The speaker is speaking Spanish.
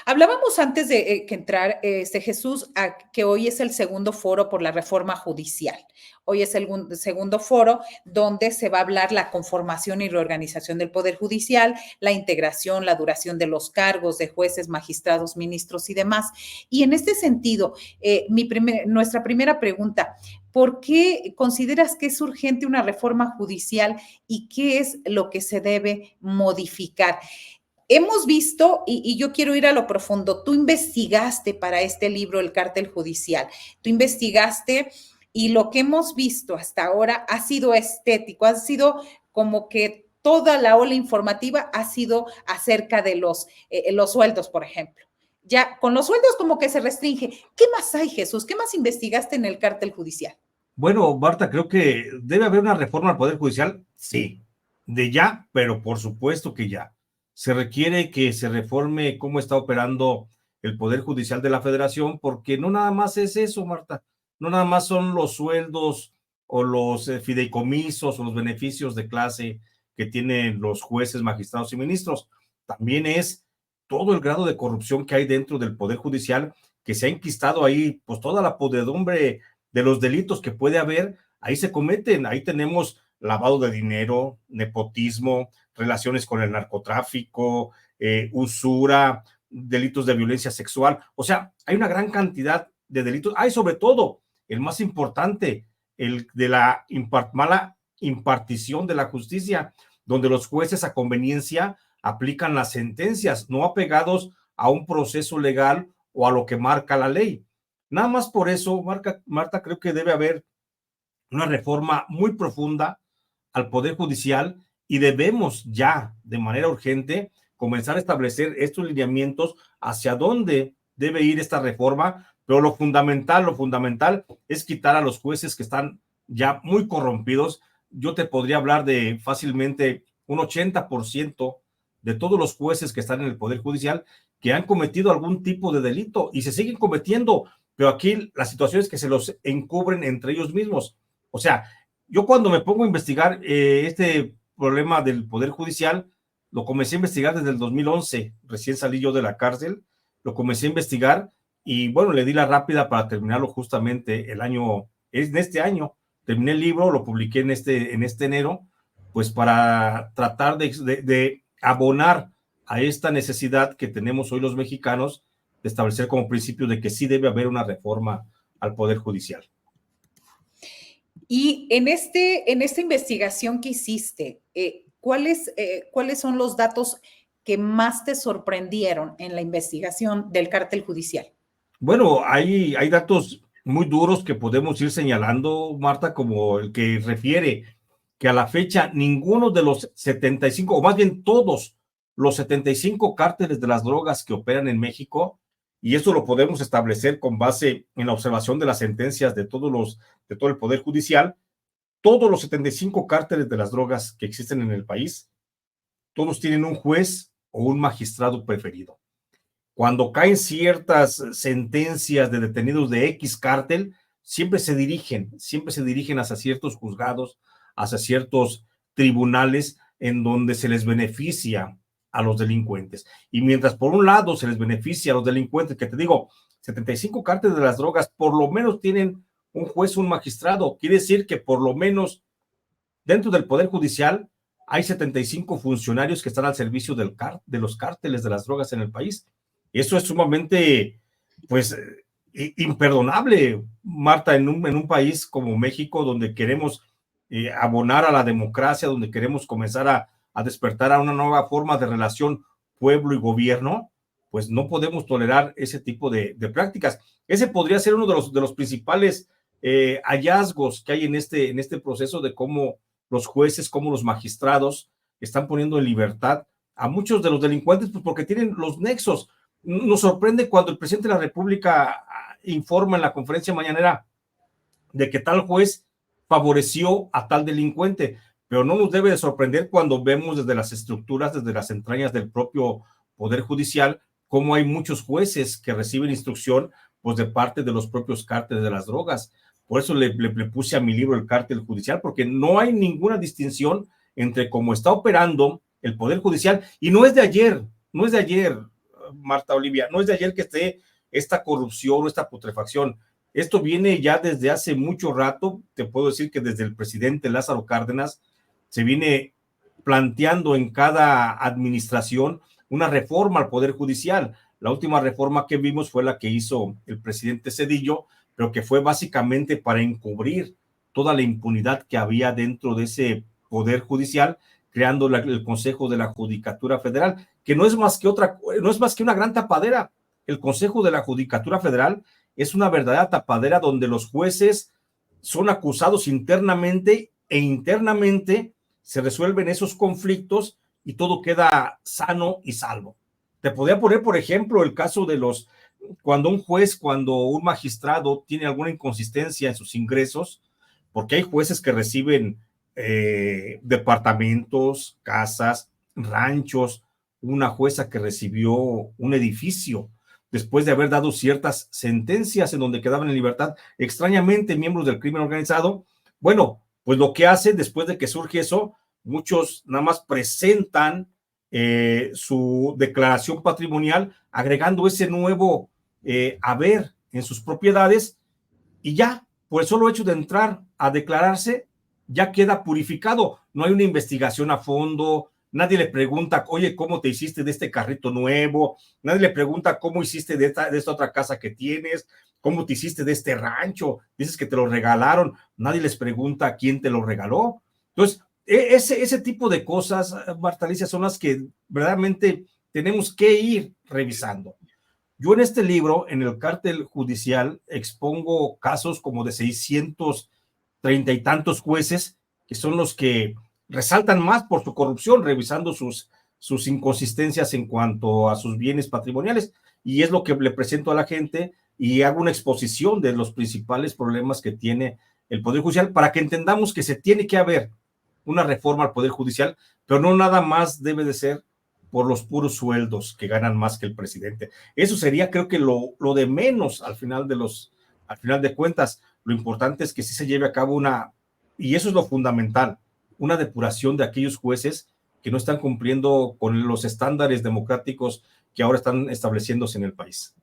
Hablábamos antes de que entrar, Jesús, que hoy es el segundo foro por la reforma judicial. Hoy es el segundo foro donde se va a hablar la conformación y reorganización del Poder Judicial, la integración, la duración de los cargos de jueces, magistrados, ministros y demás. Y en este sentido, nuestra primera pregunta, ¿por qué consideras que es urgente una reforma judicial y qué es lo que se debe modificar? Hemos visto, y yo quiero ir a lo profundo, tú investigaste para este libro El Cártel Judicial, tú investigaste y lo que hemos visto hasta ahora ha sido estético, ha sido como que toda la ola informativa ha sido acerca de los sueldos, por ejemplo. Ya con los sueldos como que se restringe. ¿Qué más hay, Jesús? ¿Qué más investigaste en el Cártel Judicial? Bueno, Marta, creo que debe haber una reforma al Poder Judicial, sí, de ya, pero por supuesto que ya. Se requiere que se reforme cómo está operando el Poder Judicial de la Federación, porque no nada más es eso, Marta, no nada más son los sueldos o los fideicomisos o los beneficios de clase que tienen los jueces, magistrados y ministros, también es todo el grado de corrupción que hay dentro del Poder Judicial, que se ha enquistado ahí, pues toda la podredumbre de los delitos que puede haber, ahí se cometen, ahí tenemos lavado de dinero, nepotismo, relaciones con el narcotráfico, usura, delitos de violencia sexual, o sea, hay una gran cantidad de delitos, hay sobre todo, el más importante, el de la mala impartición de la justicia, donde los jueces a conveniencia aplican las sentencias, no apegados a un proceso legal o a lo que marca la ley. Nada más por eso, Marta, creo que debe haber una reforma muy profunda al Poder Judicial y debemos ya, de manera urgente, comenzar a establecer estos lineamientos hacia dónde debe ir esta reforma, pero lo fundamental es quitar a los jueces que están ya muy corrompidos. Yo te podría hablar de fácilmente un 80% de todos los jueces que están en el Poder Judicial que han cometido algún tipo de delito y se siguen cometiendo, pero aquí la situación es que se los encubren entre ellos mismos. O sea, yo cuando me pongo a investigar este problema del Poder Judicial, lo comencé a investigar desde el 2011, recién salí yo de la cárcel, lo comencé a investigar y bueno, le di la rápida para terminarlo justamente en este año, terminé el libro, lo publiqué en este enero, pues para tratar de abonar a esta necesidad que tenemos hoy los mexicanos de establecer como principio de que sí debe haber una reforma al Poder Judicial. Y en esta investigación que hiciste, ¿cuáles son los datos que más te sorprendieron en la investigación del Cártel Judicial? Bueno, hay datos muy duros que podemos ir señalando, Marta, como el que refiere que a la fecha ninguno de los 75, o más bien todos los 75 cárteles de las drogas que operan en México, y eso lo podemos establecer con base en la observación de las sentencias de todo el Poder Judicial, todos los 75 cárteles de las drogas que existen en el país, todos tienen un juez o un magistrado preferido. Cuando caen ciertas sentencias de detenidos de X cártel, siempre se dirigen hacia ciertos juzgados, hacia ciertos tribunales en donde se les beneficia a los delincuentes. Y mientras por un lado se les beneficia a los delincuentes, que te digo, 75 cárteles de las drogas por lo menos tienen un juez o un magistrado, quiere decir que por lo menos dentro del Poder Judicial hay 75 funcionarios que están al servicio de los cárteles de las drogas en el país. Eso es sumamente, pues, imperdonable, Marta, en un país como México, donde queremos abonar a la democracia, donde queremos comenzar a despertar a una nueva forma de relación pueblo y gobierno, pues no podemos tolerar ese tipo de prácticas. Ese podría ser uno de los principales hallazgos que hay en este proceso de cómo los jueces, cómo los magistrados están poniendo en libertad a muchos de los delincuentes, pues porque tienen los nexos. Nos sorprende cuando el presidente de la República informa en la conferencia mañanera de que tal juez favoreció a tal delincuente, pero no nos debe de sorprender cuando vemos desde las estructuras, desde las entrañas del propio Poder Judicial, cómo hay muchos jueces que reciben instrucción pues de parte de los propios cárteles de las drogas. Por eso le puse a mi libro El Cártel Judicial, porque no hay ninguna distinción entre cómo está operando el Poder Judicial, y no es de ayer, Marta Olivia, no es de ayer que esté esta corrupción o esta putrefacción. Esto viene ya desde hace mucho rato. Te puedo decir que desde el presidente Lázaro Cárdenas se viene planteando en cada administración una reforma al Poder Judicial. La última reforma que vimos fue la que hizo el presidente Zedillo, pero que fue básicamente para encubrir toda la impunidad que había dentro de ese Poder Judicial, creando el Consejo de la Judicatura Federal, que no es más que una gran tapadera. El Consejo de la Judicatura Federal es una verdadera tapadera donde los jueces son acusados internamente e internamente se resuelven esos conflictos y todo queda sano y salvo. Te podría poner, por ejemplo, el caso de cuando un magistrado tiene alguna inconsistencia en sus ingresos, porque hay jueces que reciben departamentos, casas, ranchos, una jueza que recibió un edificio después de haber dado ciertas sentencias en donde quedaban en libertad extrañamente miembros del crimen organizado. Bueno, pues lo que hacen después de que surge eso, muchos nada más presentan su declaración patrimonial agregando ese nuevo haber en sus propiedades y ya, por el solo hecho de entrar a declararse, ya queda purificado. No hay una investigación a fondo, nadie le pregunta, oye, ¿cómo te hiciste de este carrito nuevo? Nadie le pregunta cómo hiciste de esta otra casa que tienes, cómo te hiciste de este rancho, dices que te lo regalaron, nadie les pregunta quién te lo regaló. Entonces, ese tipo de cosas, Marta Alicia, son las que verdaderamente tenemos que ir revisando. Yo en este libro, en el cártel judicial, expongo casos como de 630 y tantos jueces, que son los que resaltan más por su corrupción, revisando sus inconsistencias en cuanto a sus bienes patrimoniales, y es lo que le presento a la gente y hago una exposición de los principales problemas que tiene el Poder Judicial para que entendamos que se tiene que haber una reforma al Poder Judicial, pero no nada más debe de ser por los puros sueldos que ganan más que el presidente. Eso sería, creo que lo de menos al final de cuentas. Lo importante es que sí se lleve a cabo y eso es lo fundamental, una depuración de aquellos jueces que no están cumpliendo con los estándares democráticos que ahora están estableciéndose en el país.